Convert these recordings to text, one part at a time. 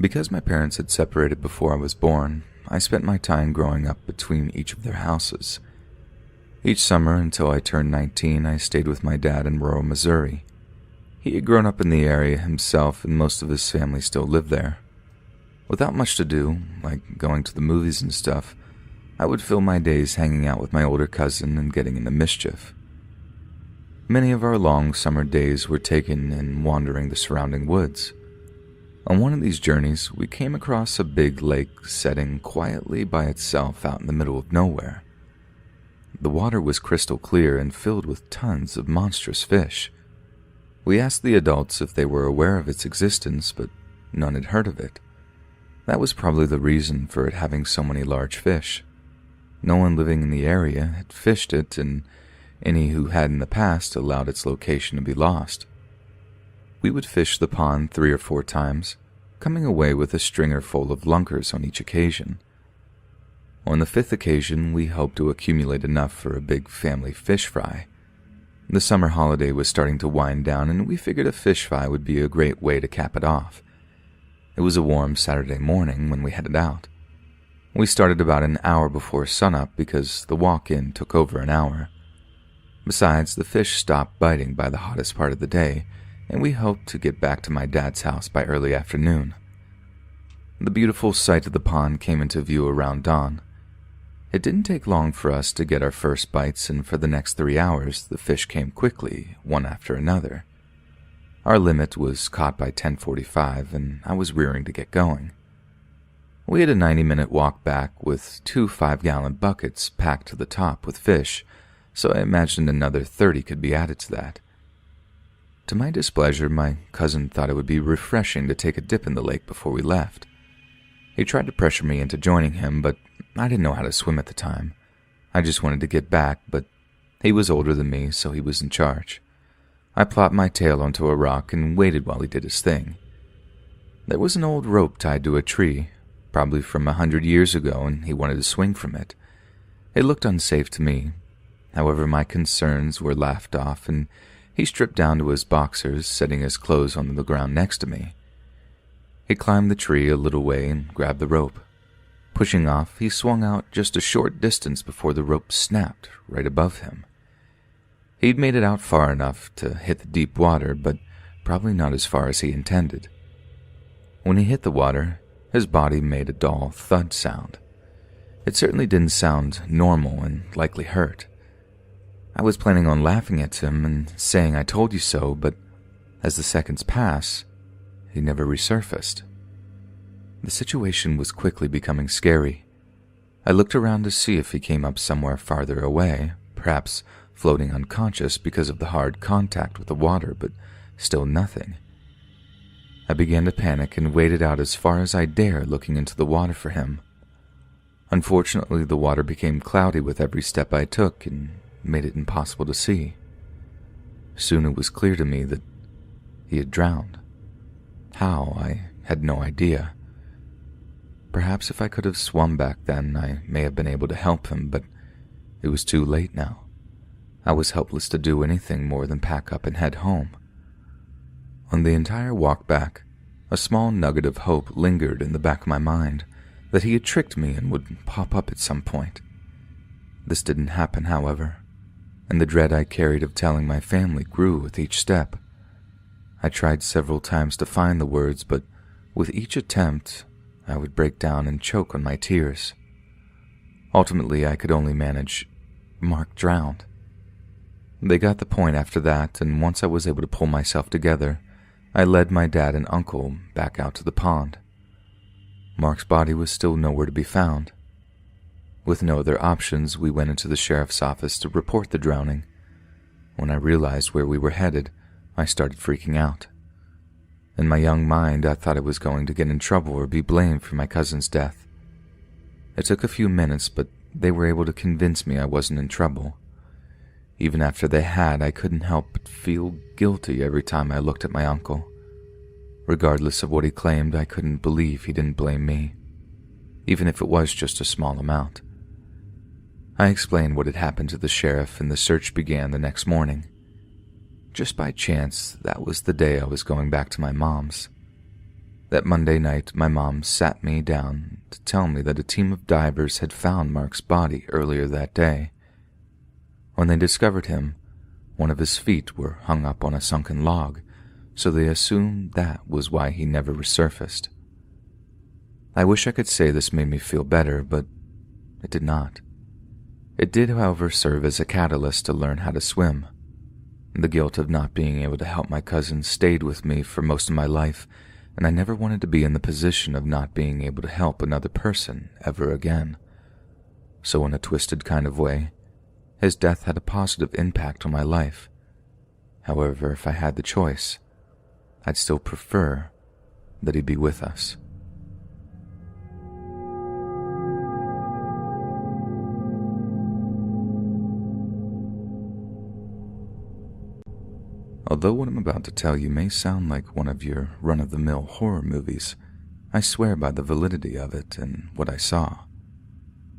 Because my parents had separated before I was born, I spent my time growing up between each of their houses. Each summer until I turned 19, I stayed with my dad in rural Missouri. He had grown up in the area himself, and most of his family still lived there. Without much to do, like going to the movies and stuff, I would fill my days hanging out with my older cousin and getting into mischief. Many of our long summer days were taken in wandering the surrounding woods. On one of these journeys, we came across a big lake setting quietly by itself out in the middle of nowhere. The water was crystal clear and filled with tons of monstrous fish. We asked the adults if they were aware of its existence, but none had heard of it. That was probably the reason for it having so many large fish. No one living in the area had fished it, and any who had in the past allowed its location to be lost. We would fish the pond 3 or 4 times, coming away with a stringer full of lunkers on each occasion. On the 5th occasion, we hoped to accumulate enough for a big family fish fry. The summer holiday was starting to wind down, and we figured a fish fry would be a great way to cap it off. It was a warm Saturday morning when we headed out. We started about an hour before sunup because the walk-in took over an hour. Besides, the fish stopped biting by the hottest part of the day, and we hoped to get back to my dad's house by early afternoon. The beautiful sight of the pond came into view around dawn. It didn't take long for us to get our first bites, and for the next 3 hours, the fish came quickly, one after another. Our limit was caught by 10:45, and I was rearing to get going. We had a 90-minute walk back with 2 5-gallon buckets packed to the top with fish, so I imagined another 30 could be added to that. To my displeasure, my cousin thought it would be refreshing to take a dip in the lake before we left. He tried to pressure me into joining him, but I didn't know how to swim at the time. I just wanted to get back, but he was older than me, so he was in charge. I plopped my tail onto a rock and waited while he did his thing. There was an old rope tied to a tree, probably from 100 years ago, and he wanted to swing from it. It looked unsafe to me. However, my concerns were laughed off, and he stripped down to his boxers, setting his clothes on the ground next to me. He climbed the tree a little way and grabbed the rope. Pushing off, he swung out just a short distance before the rope snapped right above him. He'd made it out far enough to hit the deep water, but probably not as far as he intended. When he hit the water, his body made a dull thud sound. It certainly didn't sound normal and likely hurt. I was planning on laughing at him and saying I told you so, but as the seconds passed, he never resurfaced. The situation was quickly becoming scary. I looked around to see if he came up somewhere farther away, perhaps floating unconscious because of the hard contact with the water, but still nothing. I began to panic and waded out as far as I dared, looking into the water for him. Unfortunately, the water became cloudy with every step I took and made it impossible to see. Soon it was clear to me that he had drowned. How, I had no idea. Perhaps if I could have swum back then, I may have been able to help him, but it was too late now. I was helpless to do anything more than pack up and head home. On the entire walk back, a small nugget of hope lingered in the back of my mind that he had tricked me and would pop up at some point. This didn't happen, however, and the dread I carried of telling my family grew with each step. I tried several times to find the words, but with each attempt, I would break down and choke on my tears. Ultimately, I could only manage, "Mark drowned." They got the point after that, and once I was able to pull myself together, I led my dad and uncle back out to the pond. Mark's body was still nowhere to be found. With no other options, we went into the sheriff's office to report the drowning. When I realized where we were headed, I started freaking out. In my young mind, I thought I was going to get in trouble or be blamed for my cousin's death. It took a few minutes, but they were able to convince me I wasn't in trouble. Even after they had, I couldn't help but feel guilty every time I looked at my uncle. Regardless of what he claimed, I couldn't believe he didn't blame me, even if it was just a small amount. I explained what had happened to the sheriff, and the search began the next morning. Just by chance, that was the day I was going back to my mom's. That Monday night, my mom sat me down to tell me that a team of divers had found Mark's body earlier that day. When they discovered him, one of his feet were hung up on a sunken log, so they assumed that was why he never resurfaced. I wish I could say this made me feel better, but it did not. It did, however, serve as a catalyst to learn how to swim. The guilt of not being able to help my cousin stayed with me for most of my life, and I never wanted to be in the position of not being able to help another person ever again. So in a twisted kind of way, his death had a positive impact on my life. However, if I had the choice, I'd still prefer that he be with us. Although what I'm about to tell you may sound like one of your run-of-the-mill horror movies, I swear by the validity of it and what I saw.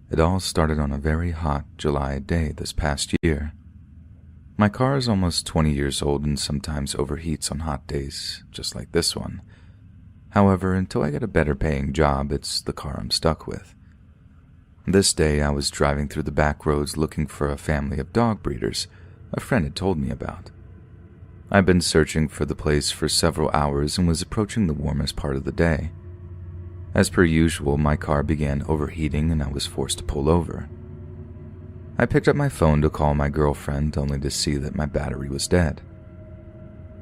It all started on a very hot July day this past year. My car is almost 20 years old and sometimes overheats on hot days, just like this one. However, until I get a better paying job, it's the car I'm stuck with. This day I was driving through the back roads looking for a family of dog breeders a friend had told me about. I'd been searching for the place for several hours and was approaching the warmest part of the day. As per usual, my car began overheating and I was forced to pull over. I picked up my phone to call my girlfriend, only to see that my battery was dead.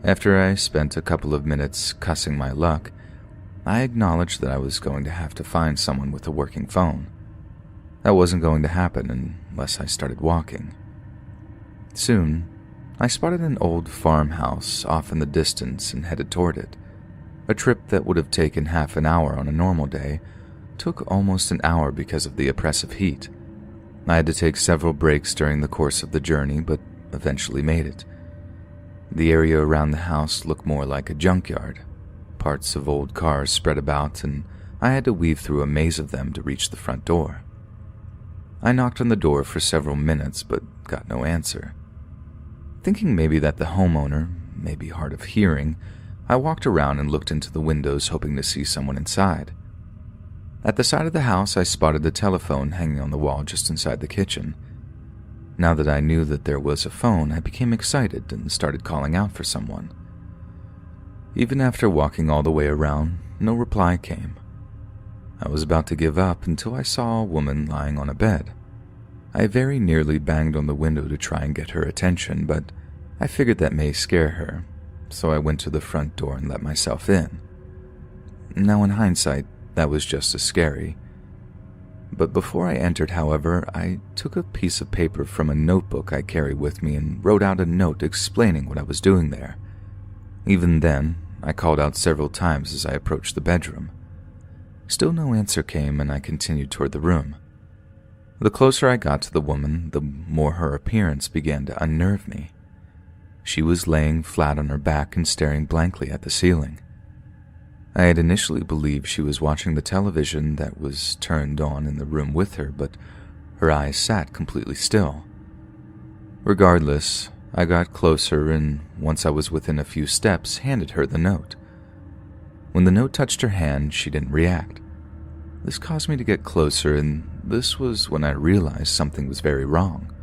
After I spent a couple of minutes cussing my luck, I acknowledged that I was going to have to find someone with a working phone. That wasn't going to happen unless I started walking. Soon, I spotted an old farmhouse off in the distance and headed toward it. A trip that would have taken half an hour on a normal day took almost an hour because of the oppressive heat. I had to take several breaks during the course of the journey, but eventually made it. The area around the house looked more like a junkyard. Parts of old cars spread about, and I had to weave through a maze of them to reach the front door. I knocked on the door for several minutes, but got no answer. Thinking maybe that the homeowner may be hard of hearing, I walked around and looked into the windows hoping to see someone inside. At the side of the house, I spotted the telephone hanging on the wall just inside the kitchen. Now that I knew that there was a phone, I became excited and started calling out for someone. Even after walking all the way around, no reply came. I was about to give up until I saw a woman lying on a bed. I very nearly banged on the window to try and get her attention, but I figured that may scare her, so I went to the front door and let myself in. Now in hindsight, that was just as scary. But before I entered, however, I took a piece of paper from a notebook I carry with me and wrote out a note explaining what I was doing there. Even then, I called out several times as I approached the bedroom. Still no answer came, and I continued toward the room. The closer I got to the woman, the more her appearance began to unnerve me. She was laying flat on her back and staring blankly at the ceiling. I had initially believed she was watching the television that was turned on in the room with her, but her eyes sat completely still. Regardless, I got closer and, once I was within a few steps, handed her the note. When the note touched her hand, she didn't react. This caused me to get closer, and this was when I realized something was very wrong.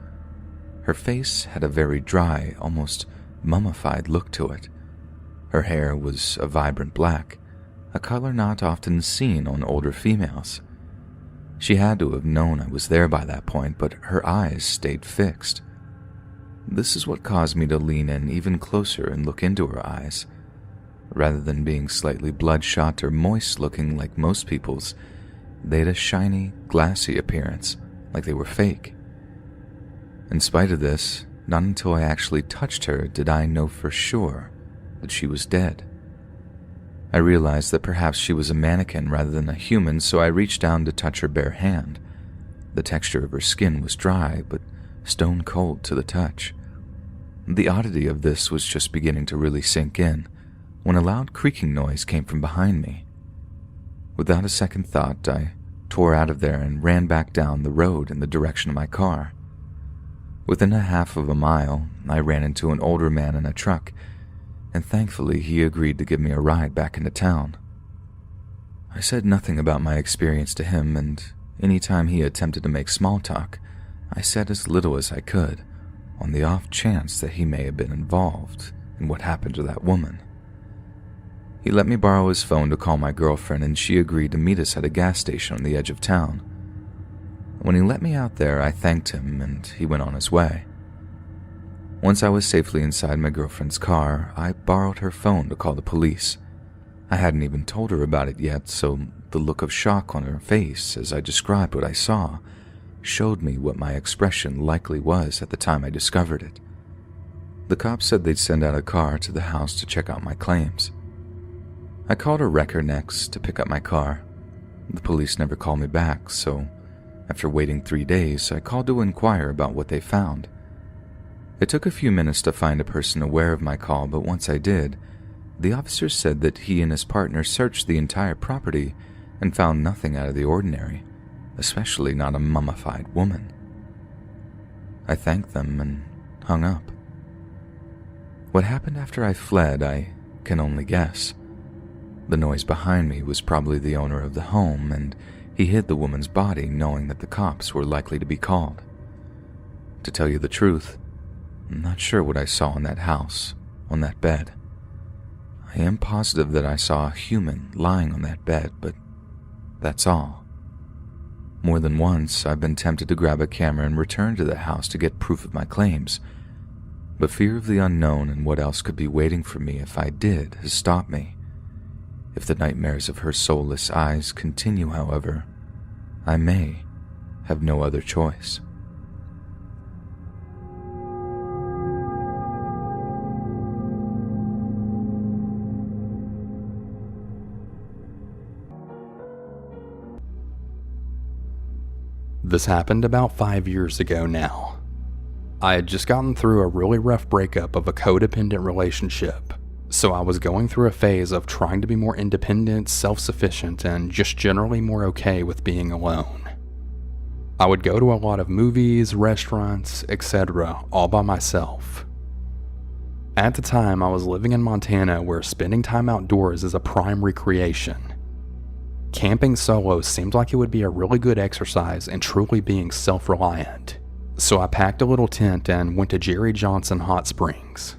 Her face had a very dry, almost mummified look to it. Her hair was a vibrant black, a color not often seen on older females. She had to have known I was there by that point, but her eyes stayed fixed. This is what caused me to lean in even closer and look into her eyes. Rather than being slightly bloodshot or moist looking like most people's, they had a shiny, glassy appearance, like they were fake. In spite of this, not until I actually touched her did I know for sure that she was dead. I realized that perhaps she was a mannequin rather than a human, so I reached down to touch her bare hand. The texture of her skin was dry, but stone cold to the touch. The oddity of this was just beginning to really sink in, when a loud creaking noise came from behind me. Without a second thought, I tore out of there and ran back down the road in the direction of my car. Within a half of a mile, I ran into an older man in a truck, and thankfully he agreed to give me a ride back into town. I said nothing about my experience to him, and any time he attempted to make small talk, I said as little as I could, on the off chance that he may have been involved in what happened to that woman. He let me borrow his phone to call my girlfriend, and she agreed to meet us at a gas station on the edge of town. When he let me out there, I thanked him, and he went on his way. Once I was safely inside my girlfriend's car, I borrowed her phone to call the police. I hadn't even told her about it yet, so the look of shock on her face as I described what I saw showed me what my expression likely was at the time I discovered it. The cops said they'd send out a car to the house to check out my claims. I called a wrecker next to pick up my car. The police never called me back, so after waiting 3 days, I called to inquire about what they found. It took a few minutes to find a person aware of my call, but once I did, the officer said that he and his partner searched the entire property and found nothing out of the ordinary, especially not a mummified woman. I thanked them and hung up. What happened after I fled, I can only guess. The noise behind me was probably the owner of the home, and he hid the woman's body knowing that the cops were likely to be called. To tell you the truth, I'm not sure what I saw in that house, on that bed. I am positive that I saw a human lying on that bed, but that's all. More than once, I've been tempted to grab a camera and return to the house to get proof of my claims, but fear of the unknown and what else could be waiting for me if I did has stopped me. If the nightmares of her soulless eyes continue, however, I may have no other choice. This happened about 5 years ago now. I had just gotten through a really rough breakup of a codependent relationship, so I was going through a phase of trying to be more independent, self-sufficient, and just generally more okay with being alone. I would go to a lot of movies, restaurants, etc., all by myself. At the time, I was living in Montana where spending time outdoors is a prime recreation. Camping solo seemed like it would be a really good exercise in truly being self-reliant, so I packed a little tent and went to Jerry Johnson Hot Springs.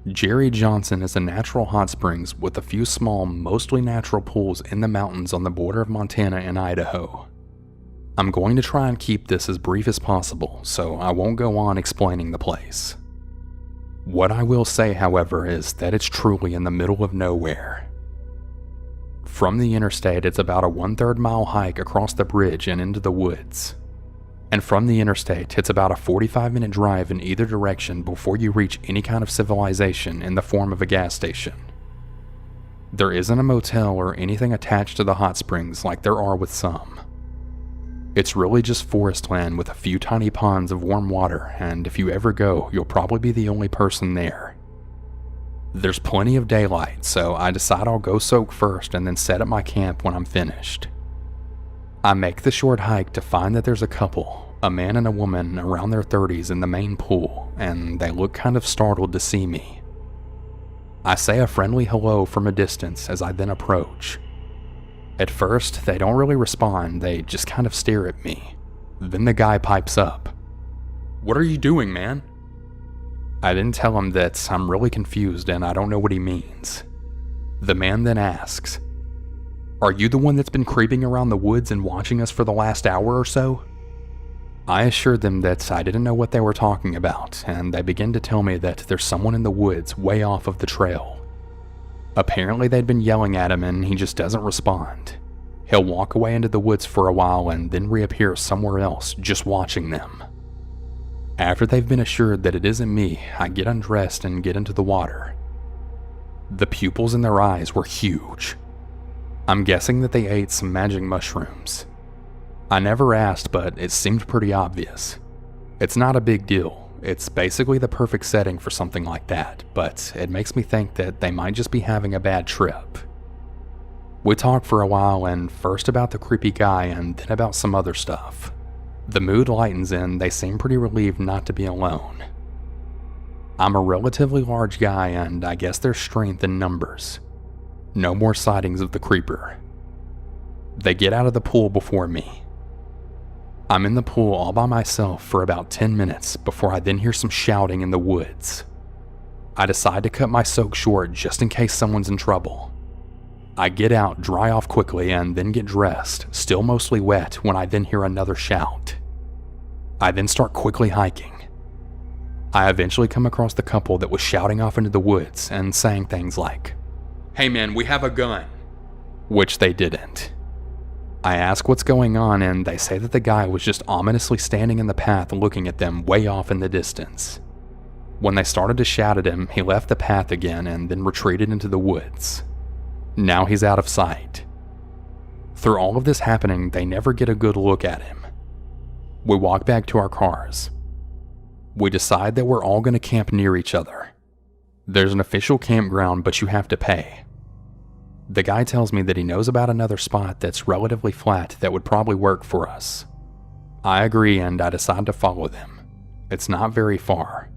Jerry Johnson is a natural hot springs with a few small, mostly natural pools in the mountains on the border of Montana and Idaho. I'm going to try and keep this as brief as possible, so I won't go on explaining the place. What I will say, however, is that it's truly in the middle of nowhere. From the interstate, it's about a 1/3 mile hike across the bridge and into the woods. And from the interstate, it's about a 45-minute drive in either direction before you reach any kind of civilization in the form of a gas station. There isn't a motel or anything attached to the hot springs like there are with some. It's really just forest land with a few tiny ponds of warm water, and if you ever go, you'll probably be the only person there. There's plenty of daylight, so I decide I'll go soak first and then set up my camp when I'm finished. I make the short hike to find that there's a couple, a man and a woman around their 30s in the main pool, and they look kind of startled to see me. I say a friendly hello from a distance as I then approach. At first, they don't really respond, they just kind of stare at me. Then the guy pipes up. "What are you doing, man?" I then tell him that I'm really confused and I don't know what he means. The man then asks, "Are you the one that's been creeping around the woods and watching us for the last hour or so?" I assured them that I didn't know what they were talking about, and they begin to tell me that there's someone in the woods way off of the trail. Apparently they'd been yelling at him and he just doesn't respond. He'll walk away into the woods for a while and then reappear somewhere else, just watching them. After they've been assured that it isn't me, I get undressed and get into the water. The pupils in their eyes were huge. I'm guessing that they ate some magic mushrooms. I never asked, but it seemed pretty obvious. It's not a big deal. It's basically the perfect setting for something like that, but it makes me think that they might just be having a bad trip. We talk for a while, and first about the creepy guy and then about some other stuff. The mood lightens and they seem pretty relieved not to be alone. I'm a relatively large guy and I guess there's strength in numbers. No more sightings of the creeper. They get out of the pool before me. I'm in the pool all by myself for about 10 minutes before I then hear some shouting in the woods. I decide to cut my soak short just in case someone's in trouble. I get out, dry off quickly, and then get dressed, still mostly wet, when I then hear another shout. I then start quickly hiking. I eventually come across the couple that was shouting off into the woods and saying things like, "Hey man, we have a gun," which they didn't. I ask what's going on, and they say that the guy was just ominously standing in the path looking at them way off in the distance. When they started to shout at him, he left the path again and then retreated into the woods. Now he's out of sight. Through all of this happening, they never get a good look at him. We walk back to our cars. We decide that we're all going to camp near each other. There's an official campground, but you have to pay. The guy tells me that he knows about another spot that's relatively flat that would probably work for us. I agree, and I decide to follow them. It's not very far.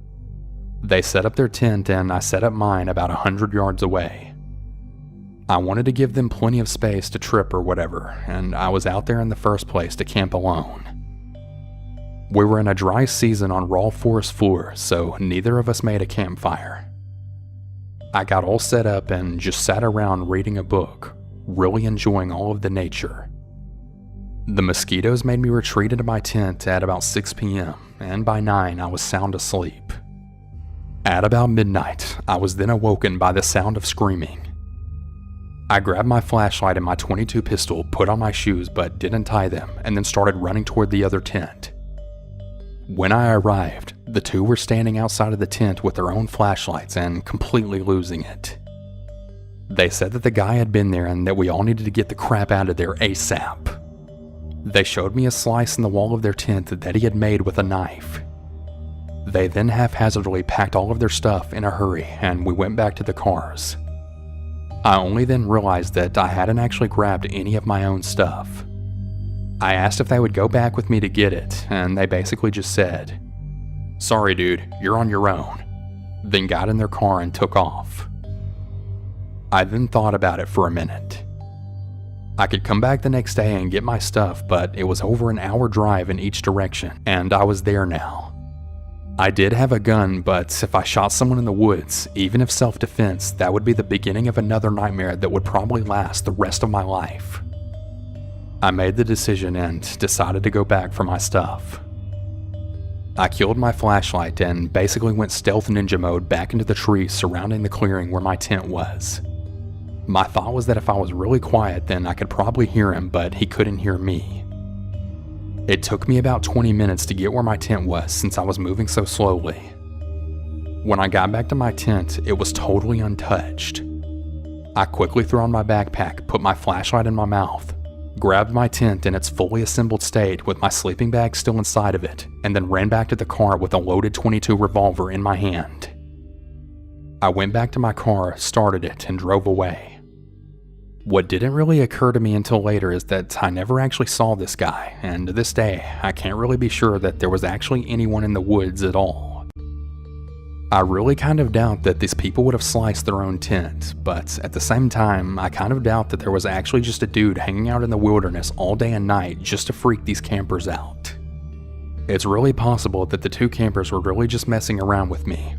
They set up their tent and I set up mine about 100 yards away. I wanted to give them plenty of space to trip or whatever, and I was out there in the first place to camp alone. We were in a dry season on raw forest floor, so neither of us made a campfire. I got all set up and just sat around reading a book, really enjoying all of the nature. The mosquitoes made me retreat into my tent at about 6 p.m., and by 9 I was sound asleep. At about midnight, I was then awoken by the sound of screaming. I grabbed my flashlight and my .22 pistol, put on my shoes but didn't tie them, and then started running toward the other tent. When I arrived, the two were standing outside of the tent with their own flashlights and completely losing it. They said that the guy had been there and that we all needed to get the crap out of there ASAP. They showed me a slice in the wall of their tent that he had made with a knife. They then haphazardly packed all of their stuff in a hurry and we went back to the cars. I only then realized that I hadn't actually grabbed any of my own stuff. I asked if they would go back with me to get it, and they basically just said, "Sorry dude, you're on your own," then got in their car and took off. I then thought about it for a minute. I could come back the next day and get my stuff, but it was over an hour drive in each direction, and I was there now. I did have a gun, but if I shot someone in the woods, even if self-defense, that would be the beginning of another nightmare that would probably last the rest of my life. I made the decision and decided to go back for my stuff. I killed my flashlight and basically went stealth ninja mode back into the trees surrounding the clearing where my tent was. My thought was that if I was really quiet, then I could probably hear him, but he couldn't hear me. It took me about 20 minutes to get where my tent was since I was moving so slowly. When I got back to my tent, it was totally untouched. I quickly threw on my backpack, put my flashlight in my mouth, grabbed my tent in its fully assembled state with my sleeping bag still inside of it, and then ran back to the car with a loaded .22 revolver in my hand. I went back to my car, started it, and drove away. What didn't really occur to me until later is that I never actually saw this guy, and to this day, I can't really be sure that there was actually anyone in the woods at all. I really kind of doubt that these people would have sliced their own tent, but at the same time, I kind of doubt that there was actually just a dude hanging out in the wilderness all day and night just to freak these campers out. It's really possible that the two campers were really just messing around with me.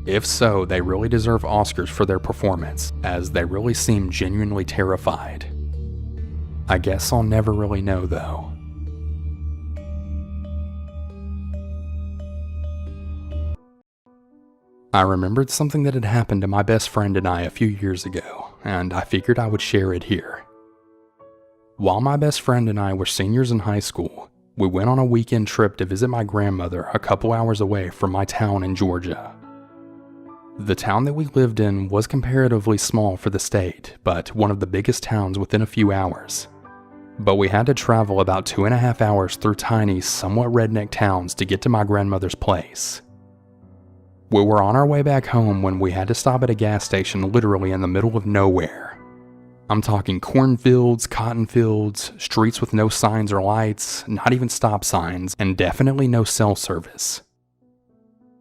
If so, they really deserve Oscars for their performance, as they really seem genuinely terrified. I guess I'll never really know though. I remembered something that had happened to my best friend and I a few years ago, and I figured I would share it here. While my best friend and I were seniors in high school, we went on a weekend trip to visit my grandmother a couple hours away from my town in Georgia. The town that we lived in was comparatively small for the state, but one of the biggest towns within a few hours. But we had to travel about 2.5 hours through tiny, somewhat redneck towns to get to my grandmother's place. We were on our way back home when we had to stop at a gas station literally in the middle of nowhere. I'm talking cornfields, cotton fields, streets with no signs or lights, not even stop signs, and definitely no cell service.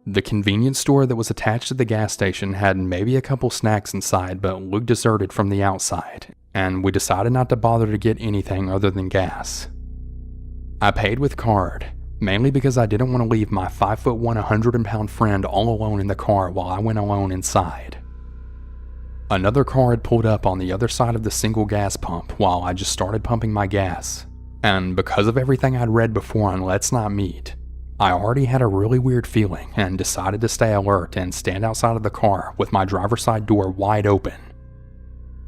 The convenience store that was attached to the gas station had maybe a couple snacks inside, but looked deserted from the outside, and we decided not to bother to get anything other than gas. I paid with card, mainly because I didn't want to leave my 5'1", 100-pound friend all alone in the car while I went alone inside. Another car had pulled up on the other side of the single gas pump while I just started pumping my gas, and because of everything I'd read before on Let's Not Meet, I already had a really weird feeling and decided to stay alert and stand outside of the car with my driver's side door wide open.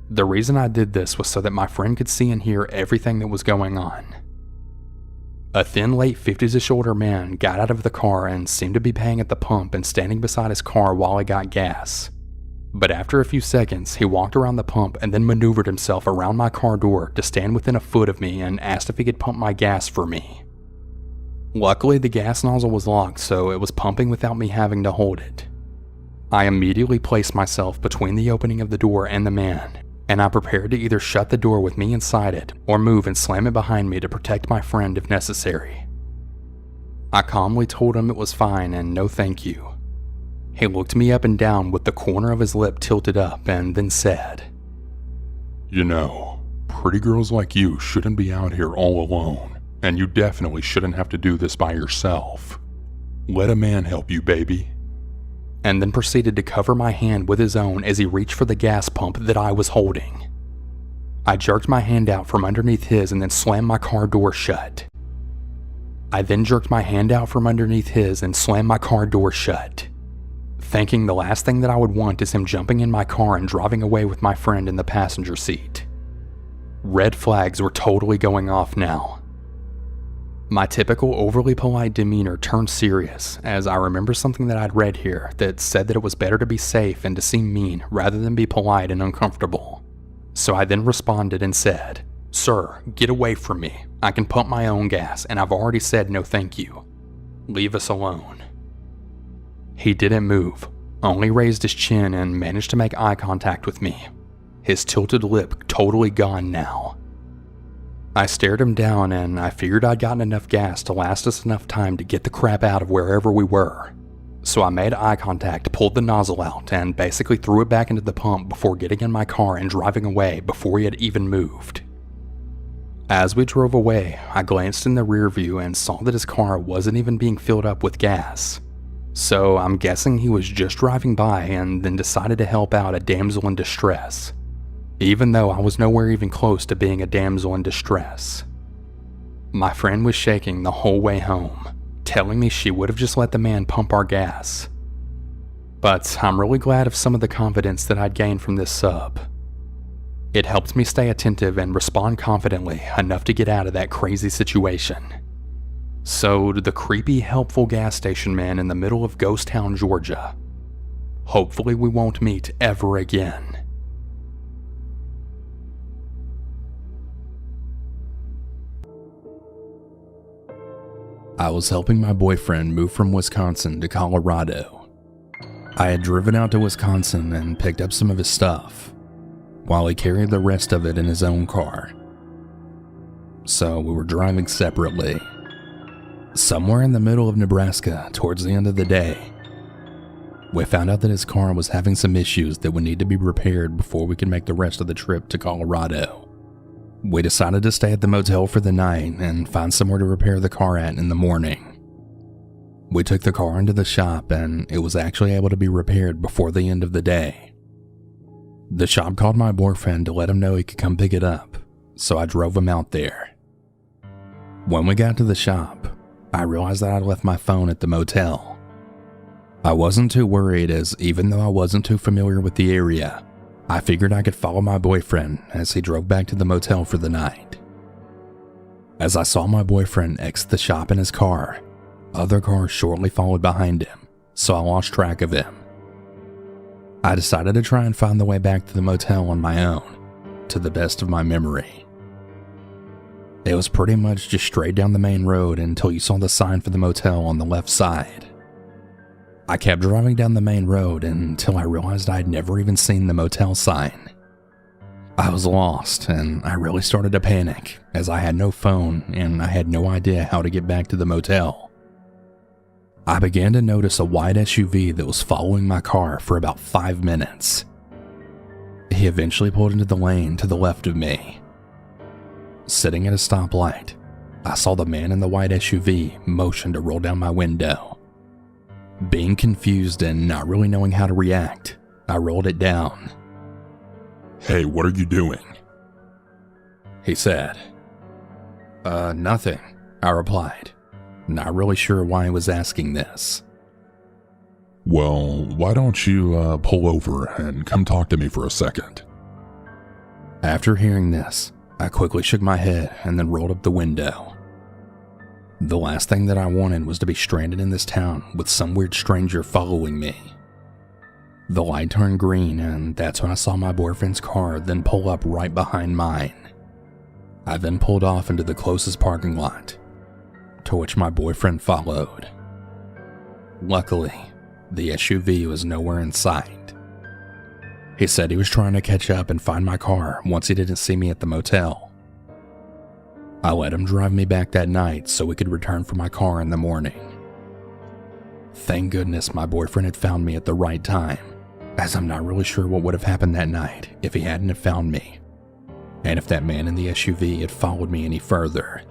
The reason I did this was so that my friend could see and hear everything that was going on. A thin, late 50s-ish older man got out of the car and seemed to be paying at the pump and standing beside his car while I got gas. But after a few seconds, he walked around the pump and then maneuvered himself around my car door to stand within a foot of me and asked if he could pump my gas for me. Luckily, the gas nozzle was locked, so it was pumping without me having to hold it. I immediately placed myself between the opening of the door and the man, and I prepared to either shut the door with me inside it or move and slam it behind me to protect my friend if necessary. I calmly told him it was fine and no thank you. He looked me up and down with the corner of his lip tilted up and then said, "You know, pretty girls like you shouldn't be out here all alone, and you definitely shouldn't have to do this by yourself. Let a man help you, baby." And then proceeded to cover my hand with his own as he reached for the gas pump that I was holding. I jerked my hand out from underneath his and then slammed my car door shut. I then jerked my hand out from underneath his and slammed my car door shut, thinking the last thing that I would want is him jumping in my car and driving away with my friend in the passenger seat. Red flags were totally going off now. My typical overly polite demeanor turned serious as I remember something that I'd read here that said that it was better to be safe and to seem mean rather than be polite and uncomfortable. So I then responded and said, "Sir, get away from me. I can pump my own gas and I've already said no thank you. Leave us alone." He didn't move, only raised his chin and managed to make eye contact with me, his tilted lip totally gone now. I stared him down and I figured I'd gotten enough gas to last us enough time to get the crap out of wherever we were. So I made eye contact, pulled the nozzle out, and basically threw it back into the pump before getting in my car and driving away before he had even moved. As we drove away, I glanced in the rear view and saw that his car wasn't even being filled up with gas. So I'm guessing he was just driving by and then decided to help out a damsel in distress, even though I was nowhere even close to being a damsel in distress. My friend was shaking the whole way home, telling me she would have just let the man pump our gas. But I'm really glad of some of the confidence that I'd gained from this sub. It helped me stay attentive and respond confidently enough to get out of that crazy situation. So to the creepy, helpful gas station man in the middle of Ghost Town, Georgia, hopefully we won't meet ever again. I was helping my boyfriend move from Wisconsin to Colorado. I had driven out to Wisconsin and picked up some of his stuff, while he carried the rest of it in his own car. So we were driving separately. Somewhere in the middle of Nebraska, towards the end of the day, we found out that his car was having some issues that would need to be repaired before we could make the rest of the trip to Colorado. We decided to stay at the motel for the night and find somewhere to repair the car at in the morning. We took the car into the shop and it was actually able to be repaired before the end of the day. The shop called my boyfriend to let him know he could come pick it up, so I drove him out there. When we got to the shop, I realized that I'd left my phone at the motel. I wasn't too worried as even though I wasn't too familiar with the area, I figured I could follow my boyfriend as he drove back to the motel for the night. As I saw my boyfriend exit the shop in his car, other cars shortly followed behind him, so I lost track of him. I decided to try and find the way back to the motel on my own, to the best of my memory. It was pretty much just straight down the main road until you saw the sign for the motel on the left side. I kept driving down the main road until I realized I had never even seen the motel sign. I was lost and I really started to panic as I had no phone and I had no idea how to get back to the motel. I began to notice a white SUV that was following my car for about 5 minutes. He eventually pulled into the lane to the left of me. Sitting at a stoplight, I saw the man in the white SUV motion to roll down my window. Being confused and not really knowing how to react, I rolled it down. Hey, what are you doing? He said. Nothing, I replied, not really sure why he was asking this. Well, why don't you pull over and come talk to me for a second? After hearing this, I quickly shook my head and then rolled up the window. The last thing that I wanted was to be stranded in this town with some weird stranger following me. The light turned green, and that's when I saw my boyfriend's car then pull up right behind mine. I then pulled off into the closest parking lot, to which my boyfriend followed. Luckily, the SUV was nowhere in sight. He said he was trying to catch up and find my car once he didn't see me at the motel. I let him drive me back that night so we could return for my car in the morning. Thank goodness my boyfriend had found me at the right time, as I'm not really sure what would have happened that night if he hadn't have found me, and if that man in the SUV had followed me any further.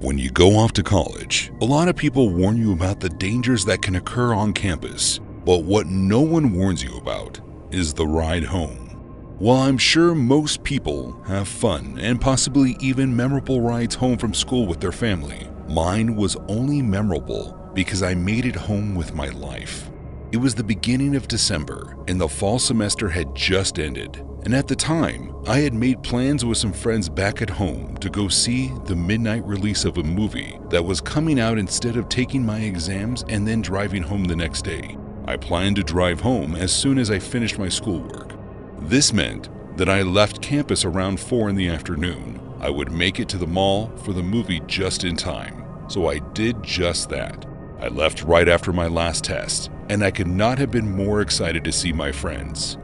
When you go off to college, a lot of people warn you about the dangers that can occur on campus, but what no one warns you about is the ride home. While I'm sure most people have fun and possibly even memorable rides home from school with their family, mine was only memorable because I made it home with my life. It was the beginning of December and the fall semester had just ended, and at the time, I had made plans with some friends back at home to go see the midnight release of a movie that was coming out instead of taking my exams and then driving home the next day. I planned to drive home as soon as I finished my schoolwork. This meant that I left campus around 4 in the afternoon. I would make it to the mall for the movie just in time, so I did just that. I left right after my last test, and I could not have been more excited to see my friends.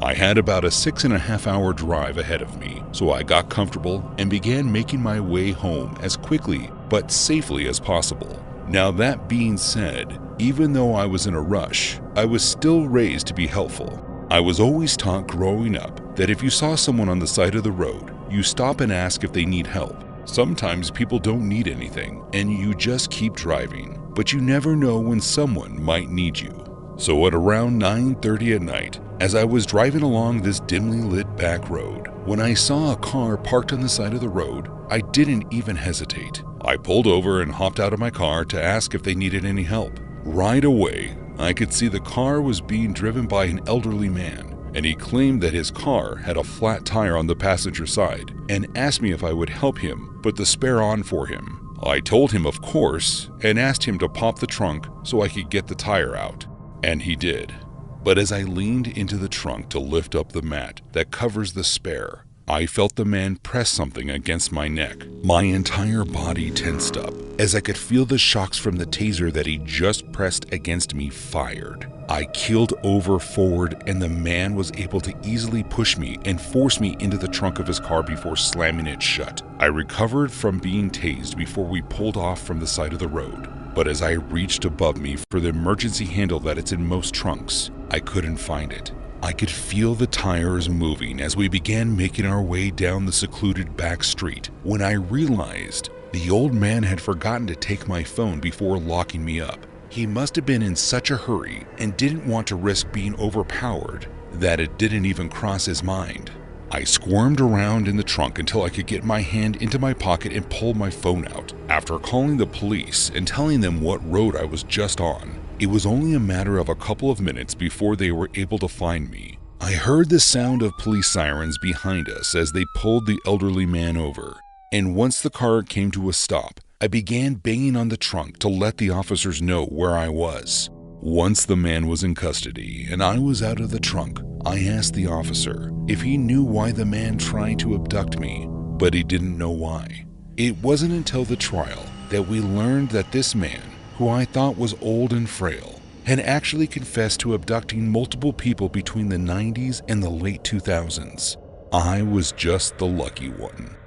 I had about a 6.5-hour drive ahead of me, so I got comfortable and began making my way home as quickly but safely as possible. Now that being said, even though I was in a rush, I was still raised to be helpful. I was always taught growing up that if you saw someone on the side of the road, you stop and ask if they need help. Sometimes people don't need anything, and you just keep driving, but you never know when someone might need you. So at around 9:30 at night, as I was driving along this dimly lit back road, when I saw a car parked on the side of the road, I didn't even hesitate. I pulled over and hopped out of my car to ask if they needed any help. Right away, I could see the car was being driven by an elderly man, and he claimed that his car had a flat tire on the passenger side and asked me if I would help him put the spare on for him. I told him of course and asked him to pop the trunk so I could get the tire out, and he did. But as I leaned into the trunk to lift up the mat that covers the spare, I felt the man press something against my neck. My entire body tensed up as I could feel the shocks from the taser that he just pressed against me fired. I keeled over forward and the man was able to easily push me and force me into the trunk of his car before slamming it shut. I recovered from being tased before we pulled off from the side of the road. But as I reached above me for the emergency handle that it's in most trunks, I couldn't find it. I could feel the tires moving as we began making our way down the secluded back street when I realized the old man had forgotten to take my phone before locking me up. He must have been in such a hurry and didn't want to risk being overpowered that it didn't even cross his mind. I squirmed around in the trunk until I could get my hand into my pocket and pull my phone out. After calling the police and telling them what road I was just on, it was only a matter of a couple of minutes before they were able to find me. I heard the sound of police sirens behind us as they pulled the elderly man over, and once the car came to a stop, I began banging on the trunk to let the officers know where I was. Once the man was in custody and I was out of the trunk, I asked the officer if he knew why the man tried to abduct me, but he didn't know why. It wasn't until the trial that we learned that this man, who I thought was old and frail, had actually confessed to abducting multiple people between the 90s and the late 2000s. I was just the lucky one.